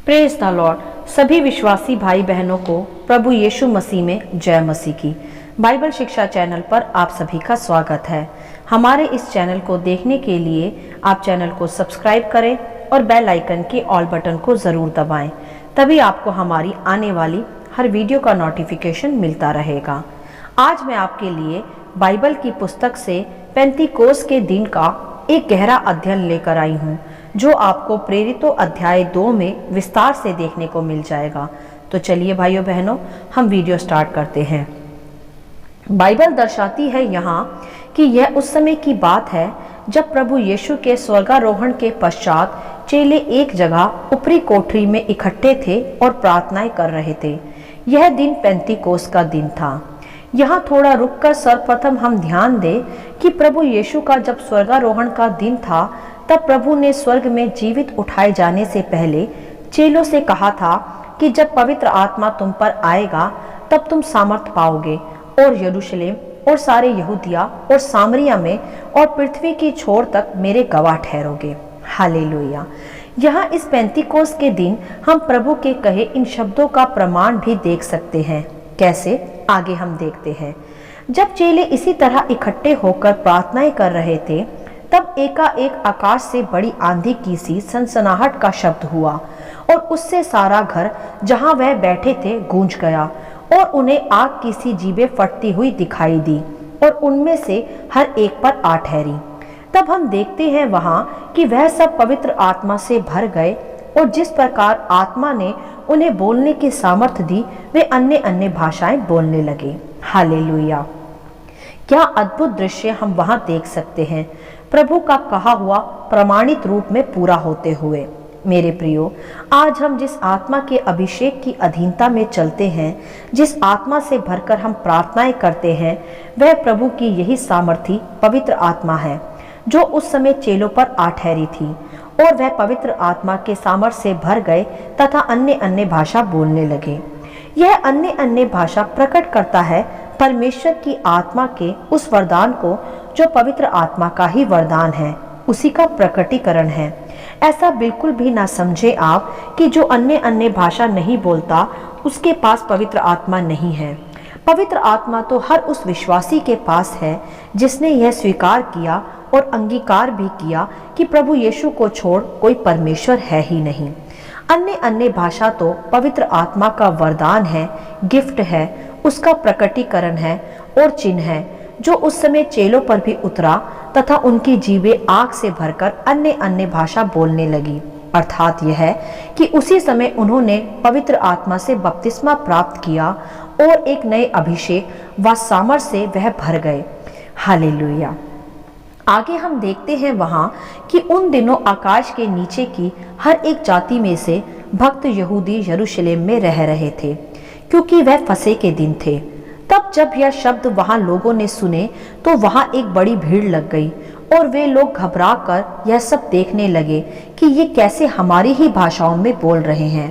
Praise the Lord. सभी विश्वासी भाई बहनों को प्रभु यीशु मसीह में जय मसीह की। बाइबल शिक्षा चैनल पर आप सभी का स्वागत है। हमारे इस चैनल को देखने के लिए आप चैनल को सब्सक्राइब करें और बेल आइकन के ऑल बटन को ज़रूर दबाएं, तभी आपको हमारी आने वाली हर वीडियो का नोटिफिकेशन मिलता रहेगा। आज मैं आपके लिए बाइबल की पुस्तक से पेंतीकोस के दिन का एक गहरा अध्ययन लेकर आई हूँ, जो आपको प्रेरितों अध्याय 2 में विस्तार से देखने को मिल जाएगा। तो चलिए भाइयों बहनों, हम वीडियो स्टार्ट करते हैं। बाइबल दर्शाती है यहाँ कि यह उस समय की बात है जब प्रभु यीशु के स्वर्गारोहण के पश्चात चेले एक जगह ऊपरी कोठरी में इकट्ठे थे और प्रार्थनाएं कर रहे थे। यह दिन पेंतीकोस का दिन था। यहाँ थोड़ा रुककर सर्वप्रथम हम ध्यान दें कि प्रभु यीशु का जब स्वर्गारोहण का दिन था, तब प्रभु ने स्वर्ग में जीवित उठाए जाने से पहले चेलों से कहा था कि जब पवित्र आत्मा तुम पर आएगा तब तुम सामर्थ पाओगे और यरूशलेम और सारे यहूदिया और सामरिया में और पृथ्वी की छोर तक मेरे गवाह ठहरोगे। हालेलुया। यहाँ इस पेंतीकोस के दिन हम प्रभु के कहे इन शब्दों का प्रमाण भी देख सकते हैं। कैसे, आगे हम देखते हैं। जब चेले इसी तरह इकट्ठे होकर प्रार्थनाएं कर रहे थे, तब एकाएक आकाश से बड़ी आंधी की सी सनसनाहट का शब्द हुआ और उससे सारा घर जहां वह बैठे थे गूंज गया और उन्हें आग की सी जीभें फटती हुई दिखाई दी और उनमें से हर एक पर आ ठहरी। तब हम देखते हैं वहां कि वह सब पवित्र आत्मा से भर गए और जिस प्रकार आत्मा ने उन्हें बोलने की सामर्थ्य दी, वे अन्य अन्य भाषाएं बोलने लगे। हालेलुया। क्या अद्भुत दृश्य हम वहां देख सकते हैं, प्रभु का कहा हुआ प्रमाणित रूप में पूरा होते हुए। मेरे प्रियो, आज हम जिस आत्मा के अभिषेक की अधीनता में चलते हैं, जिस आत्मा से भरकर हम प्रार्थनाएं करते हैं, वह प्रभु की यही सामर्थी पवित्र आत्मा है जो उस समय चेलों पर आ ठहरी थी और वह पवित्र आत्मा के सामर्थ्य से भर गए तथा अन्य अन्य भाषा बोलने लगे। यह अन्य अन्य भाषा प्रकट करता है परमेश्वर की आत्मा के उस वरदान को जो पवित्र आत्मा का ही वरदान है, उसी का प्रकटीकरण है। ऐसा बिल्कुल भी ना समझे आप कि जो अन्य अन्य भाषा नहीं बोलता उसके पास पवित्र आत्मा नहीं है। पवित्र आत्मा तो हर उस विश्वासी के पास है जिसने यह स्वीकार किया और अंगीकार भी किया कि प्रभु यीशु को छोड़ कोई परमेश्वर है ही नहीं। अन्य अन्य भाषा तो पवित्र आत्मा का वरदान है, गिफ्ट है, उसका प्रकटीकरण है और चिन्ह है जो उस समय चेलों पर भी उतरा तथा उनकी जीभें आग से भरकर अन्य अन्य भाषा बोलने लगी। अर्थात यह है कि उसी समय उन्होंने पवित्र आत्मा से बपतिस्मा प्राप्त किया और एक नए अभिषेक व सामर्थ्य से वह भर गए। हालेलुया। आगे हम देखते हैं वहां कि उन दिनों आकाश के नीचे की हर एक जाति में से भक्त यहूदी यरूशलेम में रह रहे थे, क्योंकि वह फसह के दिन थे। तब जब यह शब्द वहां लोगों ने सुने तो वहां एक बड़ी भीड़ लग गई और वे लोग घबरा कर यह सब देखने लगे कि ये कैसे हमारी ही भाषाओं में बोल रहे हैं।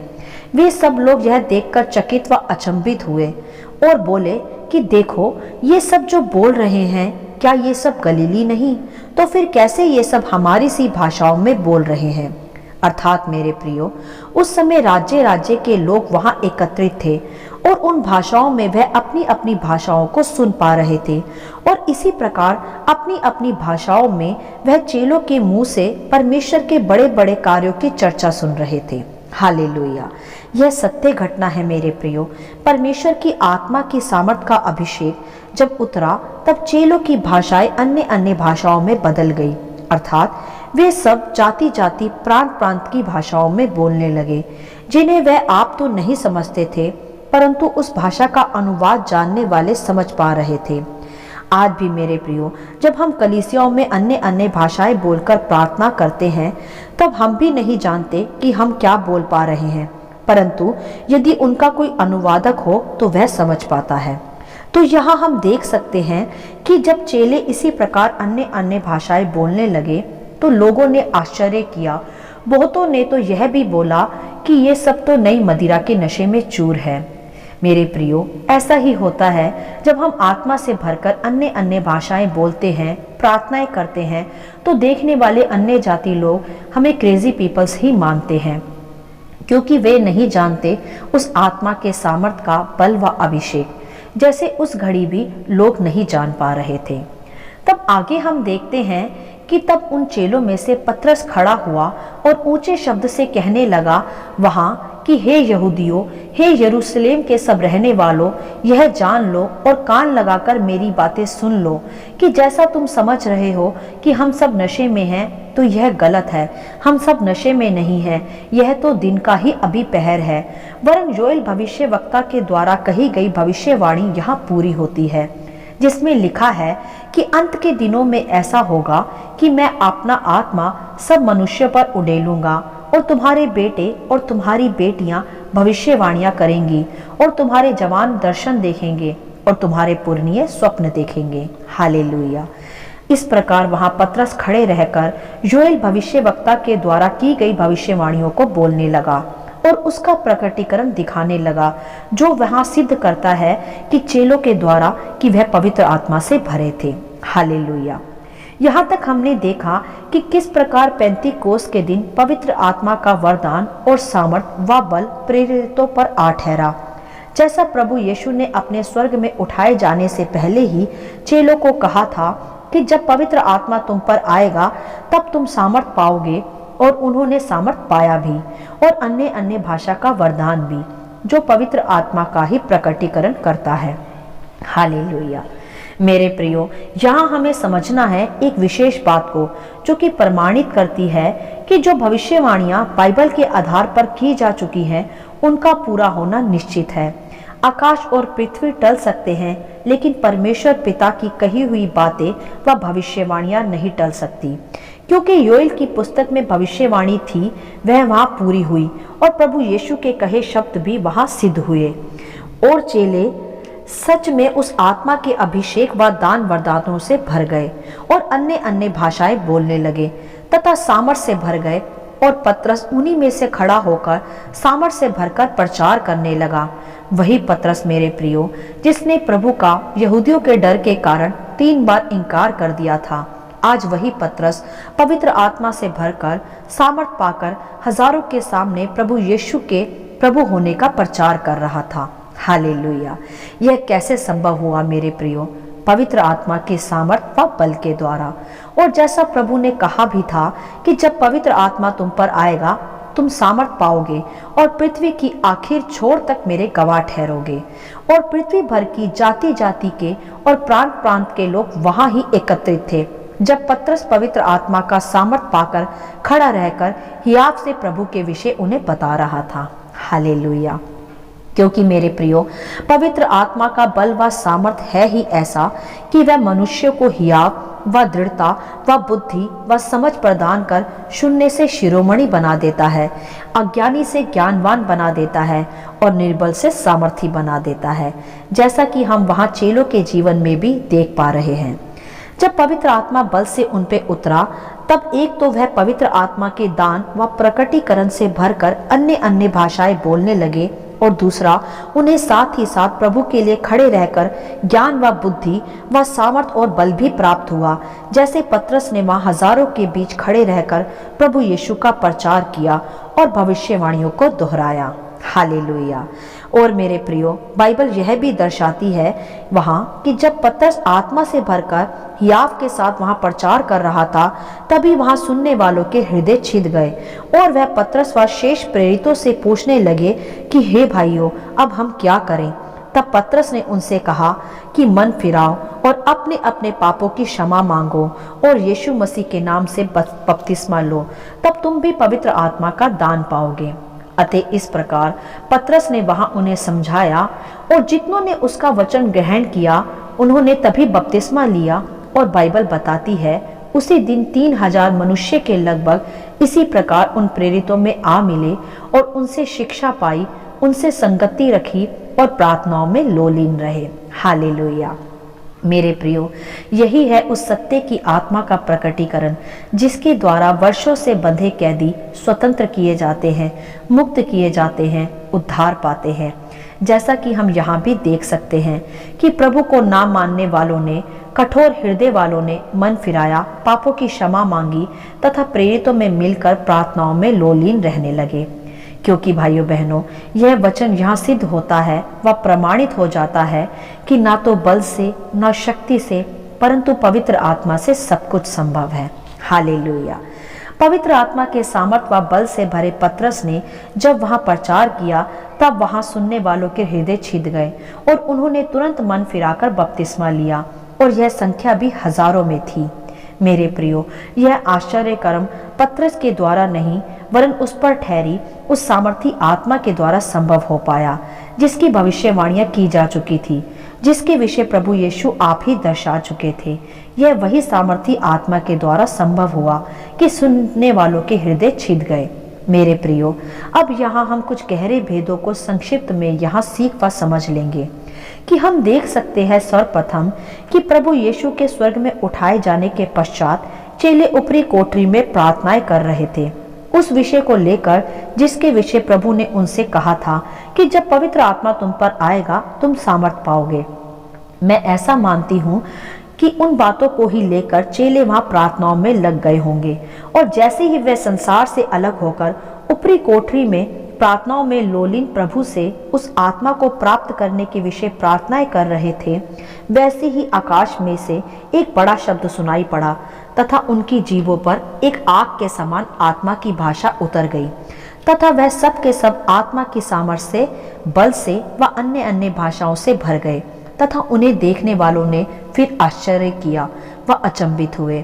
वे सब लोग यह देखकर चकित व अचंभित हुए और बोले कि देखो, ये सब जो बोल रहे हैं, क्या ये सब गलीली नहीं? तो फिर कैसे ये सब हमारी सी भाषाओं में बोल रहे हैं? अर्थात मेरे प्रियो, उस समय राज्य राज्य के लोग वहां एकत्रित थे और उन भाषाओं में वह अपनी अपनी भाषाओं को सुन पा रहे थे और इसी प्रकार अपनी अपनी भाषाओं में वह चेलों के मुंह से परमेश्वर के बड़े बड़े कार्यों की चर्चा सुन रहे थे। हालेलुया। यह सत्य घटना है मेरे प्रियो। परमेश्वर की आत्मा की सामर्थ का अभिषेक जब उतरा, तब चेलों की भाषाएं अन्य अन्य भाषाओं में बदल गई। अर्थात वे सब जाति जाति प्रांत प्रांत की भाषाओं में बोलने लगे, जिन्हें वह आप तो नहीं समझते थे, परंतु उस भाषा का अनुवाद जानने वाले समझ पा रहे थे। आज भी मेरे प्रियो, जब हम कलीसियाओं में अन्य अन्य भाषाएं बोलकर प्रार्थना करते हैं, तब हम भी नहीं जानते कि हम क्या बोल पा रहे हैं, परंतु यदि उनका कोई अनुवादक हो तो वह समझ पाता है। तो यहाँ हम देख सकते हैं कि जब चेले इसी प्रकार अन्य अन्य भाषाएं बोलने लगे तो लोगों ने आश्चर्य किया। बहुतों ने तो यह भी बोला कि ये सब तो नई मदिरा के नशे में चूर है। मेरे प्रियो, ऐसा ही होता है जब हम आत्मा से भरकर अन्य अन्य भाषाएं बोलते हैं, प्रार्थनाएं करते हैं, तो देखने वाले अन्य जाति लोग हमें क्रेजी पीपल्स ही मानते हैं। क्योंकि वे नहीं जानते उस आत्मा के सामर्थ का बल व अभिषेक, जैसे उस घड़ी भी लोग नहीं जान पा रहे थे। तब आगे हम देखते हैं कि तब उन चेलों में से पतरस खड़ा हुआ और ऊंचे शब्द से कहने लगा वहां कि हे यहूदियों, हे यरूशलेम के सब रहने वालों, यह जान लो और कान लगाकर मेरी बातें सुन लो कि जैसा तुम समझ रहे हो कि हम सब नशे में हैं, तो यह गलत है। हम सब नशे में नहीं हैं, यह तो दिन का ही अभी पहर है। वरन योएल भविष्यवक्ता के द्वारा कही गई भविष्यवाणी यहाँ पूरी होती है, जिसमें लिखा है कि अंत के दिनों में ऐसा होगा कि मैं अपना आत्मा सब मनुष्यों पर उड़ेलूंगा और तुम्हारे बेटे और तुम्हारी बेटियां भविष्यवाणियां करेंगी और तुम्हारे जवान दर्शन देखेंगे और तुम्हारे पुरनिये स्वप्न देखेंगे। हालेलुया। इस प्रकार वहां पतरस खड़े रहकर योएल भविष्यवक्ता के द्वारा की गई भविष्यवाणियों को बोलने लगा और उसका प्रकटीकरण दिखाने लगा, जो वहां सिद्ध करता है कि चेलों के द्वारा कि वह पवित्र आत्मा से भरे थे। हालेलुया। यहाँ तक हमने देखा कि किस प्रकार पेंतीकोस के दिन पवित्र आत्मा का वरदान और सामर्थ व बल प्रेरितों पर आ ठहरा। जैसा प्रभु यीशु ने अपने स्वर्ग में उठाए जाने से पहले ही चेलों को कहा था कि जब पवित्र आत्मा तुम पर आएगा तब तुम सामर्थ पाओगे, और उन्होंने सामर्थ पाया भी, और अन्य अन्य भाषा का वरदान भी, जो पवित्र आत्मा का ही प्रकटीकरण करता है। हालेलुया। मेरे प्रियो, यहाँ हमें समझना है एक विशेष बात को, जो कि प्रमाणित करती है कि जो भविष्यवाणियां बाइबल के आधार पर की जा चुकी हैं, उनका पूरा होना निश्चित है। आकाश और पृथ्वी टल सकते हैं, लेकिन परमेश्वर पिता की कही हुई बातें व भविष्यवाणियां नहीं टल सकती, क्योंकि योएल की पुस्तक में भविष्यवाणी थी, वह वहां पूरी हुई और प्रभु यीशु के कहे शब्द भी वहां सिद्ध हुए। और चेले सच में उस आत्मा के अभिषेक व दान वरदानों से भर गए और अन्य अन्य भाषाएं बोलने लगे तथा सामर्थ से भर गए, और पतरस उन्हीं में से खड़ा होकर सामर्थ से भरकर प्रचार करने लगा। वही पतरस मेरे प्रियो, जिसने प्रभु का यहूदियों के डर के कारण 3 बार इनकार कर दिया था, आज वही पतरस पवित्र आत्मा से भरकर सामर्थ पाकर हजारों के सामने प्रभु यीशु के प्रभु होने का प्रचार कर रहा था। हालेलुया। यह कैसे संभव हुआ मेरे प्रियो? पवित्र आत्मा के सामर्थ व बल के द्वारा। और जैसा प्रभु ने कहा भी था कि जब पवित्र आत्मा तुम पर आएगा तुम सामर्थ पाओगे और पृथ्वी की आखिर छोर तक मेरे गवाह ठहरोगे। और पृथ्वी भर की जाति जाति के और प्रांत प्रांत के लोग वहां ही एकत्रित थे जब पतरस पवित्र आत्मा का सामर्थ पाकर खड़ा रहकर हियाव से प्रभु के विषय उन्हें बता रहा था। हालेलुया। क्योंकि मेरे प्रियो, पवित्र आत्मा का बल व सामर्थ है ही ऐसा कि वह मनुष्य को हियाव व दृढ़ता व बुद्धि व समझ प्रदान कर शून्य से शिरोमणि बना देता है, अज्ञानी से ज्ञानवान बना देता है और निर्बल से सामर्थी बना देता है, जैसा कि हम वहां चेलों के जीवन में भी देख पा रहे हैं। जब पवित्र आत्मा बल से उन पे उतरा, तब एक तो वह पवित्र आत्मा के दान व प्रकटीकरण से भरकर अन्य अन्य भाषाएं बोलने लगे, और दूसरा उन्हें साथ ही साथ प्रभु के लिए खड़े रहकर ज्ञान व बुद्धि व सामर्थ और बल भी प्राप्त हुआ, जैसे पतरस ने वहां हजारों के बीच खड़े रहकर प्रभु यीशु का प्रचार किया और भविष्यवाणियों को दोहराया। हालेलुया। और मेरे प्रियो, बाइबल यह भी दर्शाती है वहां कि जब पतरस आत्मा से भरकर हियाव के साथ वहां प्रचार कर रहा था, तभी वहां सुनने वालों के हृदय छिद गए और वह पतरस व शेष प्रेरितों से पूछने लगे कि हे भाइयों, अब हम क्या करें? तब पतरस ने उनसे कहा कि मन फिराओ और अपने अपने पापों की क्षमा मांगो और यीशु मसीह के नाम से बपतिस्मा लो, तब तुम भी पवित्र आत्मा का दान पाओगे। अतः इस प्रकार पतरस ने वहां उन्हें समझाया, और जितनों ने उसका वचन ग्रहण किया उन्होंने तभी बपतिस्मा लिया। और बाइबल बताती है उसी दिन 3000 मनुष्य के लगभग इसी प्रकार उन प्रेरितों में आ मिले और उनसे शिक्षा पाई, उनसे संगति रखी और प्रार्थनाओं में लोलीन रहे। हालेलुया। मेरे प्रियो, यही है उस सत्य की आत्मा का प्रकटीकरण, जिसके द्वारा वर्षों से बंधे कैदी स्वतंत्र किए जाते हैं, मुक्त किए जाते हैं, उद्धार पाते हैं। जैसा कि हम यहाँ भी देख सकते हैं कि प्रभु को ना मानने वालों ने, कठोर हृदय वालों ने मन फिराया, पापों की क्षमा मांगी तथा प्रेरितों में मिलकर प्रार्थनाओं में लोलीन रहने लगे। क्योंकि भाइयों बहनों, यह वचन यहाँ सिद्ध होता है व प्रमाणित हो जाता है कि ना तो बल से न शक्ति से परंतु पवित्र आत्मा से सब कुछ संभव है। हालेलुया। पवित्र आत्मा के सामर्थ व बल से भरे पतरस ने जब वहां प्रचार किया तब वहां सुनने वालों के हृदय छिद गए और उन्होंने तुरंत मन फिराकर बपतिस्मा लिया, और यह संख्या भी हजारों में थी। मेरे प्रियो, यह आश्चर्य कर्म पतरस के द्वारा नहीं वरन उस पर ठहरी उस सामर्थी आत्मा के द्वारा संभव हो पाया, जिसकी भविष्यवाणियां की जा चुकी थी, जिसके विषय प्रभु यीशु आप ही दर्शा चुके थे। यह वही सामर्थी आत्मा के द्वारा संभव हुआ कि सुनने वालों के हृदय छिद गए। मेरे प्रियो, अब यहाँ हम कुछ गहरे भेदों को संक्षिप्त में यहाँ सीख व समझ लेंगे कि हम देख सकते हैं सर्वप्रथम कि प्रभु यीशु के स्वर्ग में उठाए जाने के पश्चात चेले ऊपरी कोठरी में प्रार्थनाएं कर रहे थे, उस विषय को लेकर जिसके विषय प्रभु ने उनसे कहा था कि जब पवित्र आत्मा तुम पर आएगा तुम सामर्थ पाओगे। मैं ऐसा मानती हूँ कि उन बातों को ही लेकर चेले वहां प्रार्थनाओं में लग गए होंगे, और जैसे ही वे संसार से अलग होकर ऊपरी कोठरी में प्रार्थनाओं में लोलीन प्रभु से उस आत्मा को प्राप्त करने के विषय प्रार्थनाएं कर रहे थे, वैसे ही आकाश में से एक बड़ा शब्द सुनाई पड़ा तथा उनकी जीभों पर एक आग के समान आत्मा की भाषा उतर गई तथा वह सब के सब आत्मा की सामर्थ्य से, बल से व अन्य अन्य भाषाओं से भर गए तथा उन्हें देखने वालों ने फिर आश्चर्य किया व अचंभित हुए,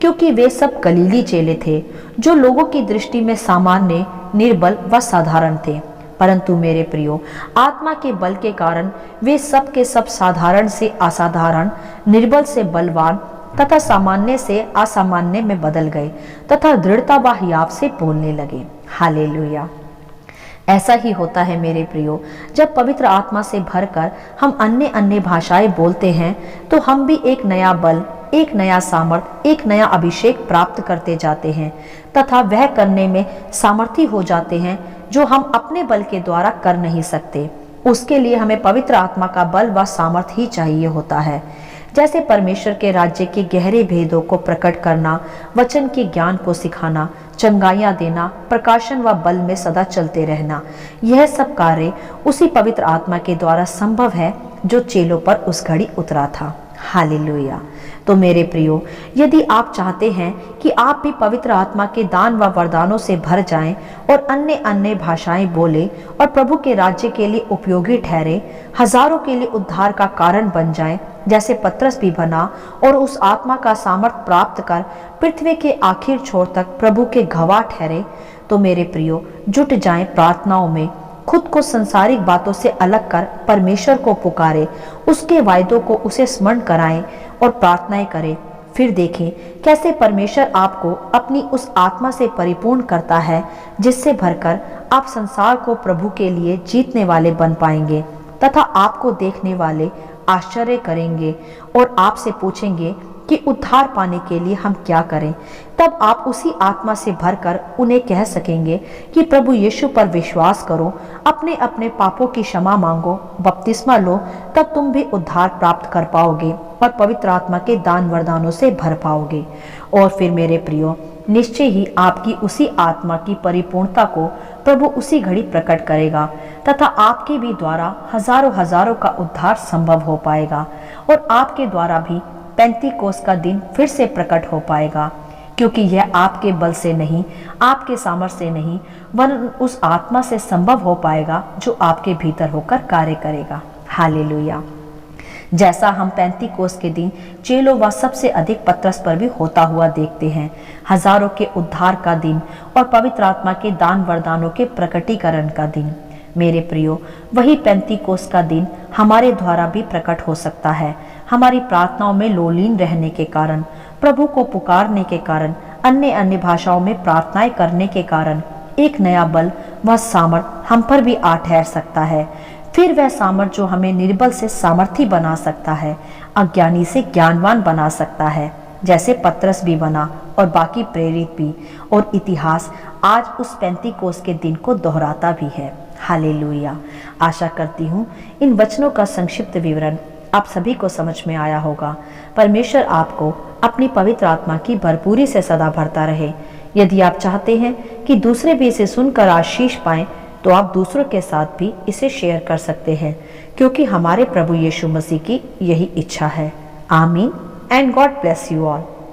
क्योंकि वे सब गलीली चेले थे जो लोगों की दृष्टि में सामान्य, निर्बल व साधारण थे। परंतु मेरे प्रियो, आत्मा के बल के कारण वे सब के सब साधारण से असाधारण, निर्बल से बलवान तथा सामान्य से असामान्य में बदल गए तथा दृढ़ता व हियाव से बोलने लगे। हालेलुया। ऐसा ही होता है मेरे प्रियो, जब पवित्र आत्मा से भरकर हम अन्य अन्य भाषाएं बोलते हैं तो हम भी एक नया बल, एक नया सामर्थ, एक नया अभिषेक प्राप्त करते जाते हैं तथा वह करने में सामर्थी हो जाते हैं जो हम अपने बल के द्वारा कर नहीं सकते। उसके लिए हमें पवित्र आत्मा का बल व सामर्थ ही चाहिए होता है। जैसे परमेश्वर के राज्य के गहरे भेदों को प्रकट करना, वचन के ज्ञान को सिखाना, चंगाइयां देना, प्रकाशन व बल में सदा चलते रहना, यह सब कार्य उसी पवित्र आत्मा के द्वारा संभव है जो चेलों पर उस घड़ी उतरा था। हालेलुया। तो मेरे प्रियो, यदि आप चाहते हैं कि आप भी पवित्र आत्मा के दान व वरदानों से भर जाएं और अन्य अन्य भाषाएं बोले और प्रभु के राज्य के लिए उपयोगी ठहरे, हजारों के लिए उद्धार का कारण बन जाएं, जैसे पतरस भी बना और उस आत्मा का सामर्थ प्राप्त कर पृथ्वी के आखिर छोर तक प्रभु के गवाह ठहरे, तो मेरे प्रियो, जुट जाएं प्रार्थनाओं में, खुद को संसारिक बातों से अलग कर परमेश्वर को पुकारे, उसके वायदों को उसे स्मरण कराएं और प्रार्थनाएं करें। फिर देखें कैसे परमेश्वर आपको अपनी उस आत्मा से परिपूर्ण करता है, जिससे भरकर आप संसार को प्रभु के लिए जीतने वाले बन पाएंगे तथा आपको देखने वाले आश्चर्य करेंगे और आपसे पूछेंगे कि उद्धार पाने के लिए हम क्या करें। तब आप उसी आत्मा से भरकर उन्हें कह सकेंगे कि प्रभु यीशु पर विश्वास करो, अपने अपने पापों की क्षमा मांगो, बपतिस्मा लो, तब तुम भी उद्धार प्राप्त कर पाओगे और पवित्र आत्मा के दान वरदानों से भर पाओगे। और फिर मेरे प्रियो, निश्चय ही आपकी उसी आत्मा की परिपूर्णता को प्रभु उसी घड़ी प्रकट करेगा तथा आपके भी द्वारा हजारों हजारों का उद्धार संभव हो पाएगा और आपके द्वारा भी पेंतीकोस का दिन फिर से प्रकट हो पाएगा, क्योंकि यह आपके बल से नहीं, आपके सामर्थ्य से नहीं, वरन उस आत्मा से संभव हो पाएगा जो आपके भीतर होकर कार्य करेगा। हालेलुया। जैसा हम पेंतीकोस के दिन चेलों व सबसे अधिक पतरस पर भी होता हुआ देखते हैं, हजारों के उद्धार का दिन और पवित्र आत्मा के दान वरदानों के प्रकटीकरण का दिन। मेरे प्रियो, वही पेंतीकोस का दिन हमारे द्वारा भी प्रकट हो सकता है। हमारी प्रार्थनाओं में लोलीन रहने के कारण, प्रभु को पुकारने के कारण, अन्य अन्य भाषाओं में प्रार्थनाएं करने के कारण एक नया बल व सामर्थ हम पर भी आ ठहर सकता है। फिर वह सामर्थ जो हमें निर्बल से सामर्थी बना सकता है, अज्ञानी से ज्ञानवान बना सकता है, जैसे पतरस भी बना और बाकी प्रेरित भी, और इतिहास आज उस पेंतीकोस के दिन को दोहराता भी है। हालेलुया। आशा करती हूँ इन वचनों का संक्षिप्त विवरण आप सभी को समझ में आया होगा। परमेश्वर आपको अपनी पवित्र आत्मा की भरपूरी से सदा भरता रहे। यदि आप चाहते हैं कि दूसरे भी इसे सुनकर आशीष पाएं, तो आप दूसरों के साथ भी इसे शेयर कर सकते हैं, क्योंकि हमारे प्रभु यीशु मसीह की यही इच्छा है। आमीन and God bless you all.